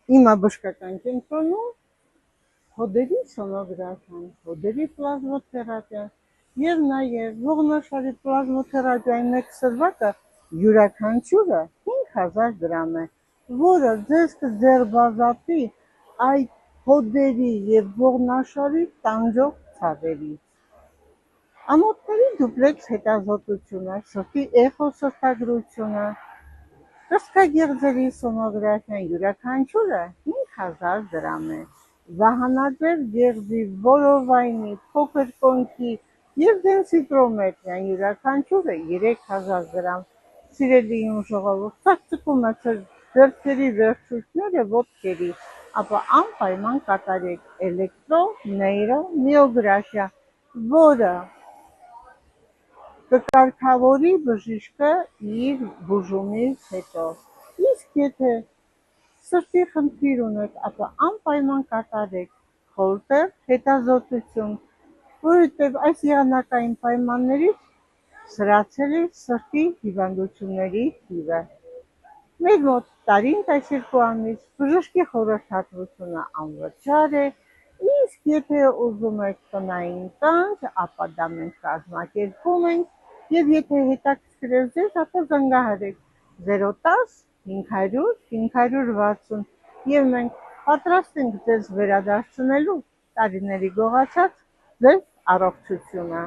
Հիմա բժշկական կենտրոնում հոդերի սոնոգրաֆիան, հոդերի պլազմոթերապիա եւ նաեւ ողնաշարի պլազմոթերապիայի մեկ սրվակը յուրաքանչյուրը 5000 դրամ է, որը ձեզ կձեռբազատի այդ հոդերի եւ ողնաշարի տանջող ցավերից։ Ամոթների դուպլեքս հետազոտությունը, սրտի էխոսրտագրությունը, կրծքագեղձերի սոնոգրաֆիան յուրաքանչյուրը 5000 դրամ է։ Վահանաձև գեղձի որովայնի փոքր կոնքի եւ դենսիտրոմետրիան յուրաքանչյուրը 3000 դրամ։ Սիրելի իմ ժողովուրդ, ցածկում է ձեռքերի վերջույթները ոտքերի, ապա անպայման կատարեք էլեկտրոնեյրոմիոգրաֆիա, որը կկարգավորի բժիշկը իր բուժումից հետո։ Իսկ եթե սրտի խնդիր ունեք, ապա անպայման կատարեք Holter հետազոտություն, որովհետև այս եղանակային պայմաններից սրացել է սրտի հիվանդությունների թիվը։ Մեր մոտ տարին 12 ամիս բժշկի խորհրդատվությունը անվճար է, իսկ եթե ուզում եք տնային տանջ, ապա դա մենք կազմակերպում ենք եւ եթե հետաքրքիր է ձեզ, ապա զանգահարեք 010 500 560 եւ մենք պատրաստ ենք ձեզ վերադարձնելու տարիների գողացած ձեր առողջությունը։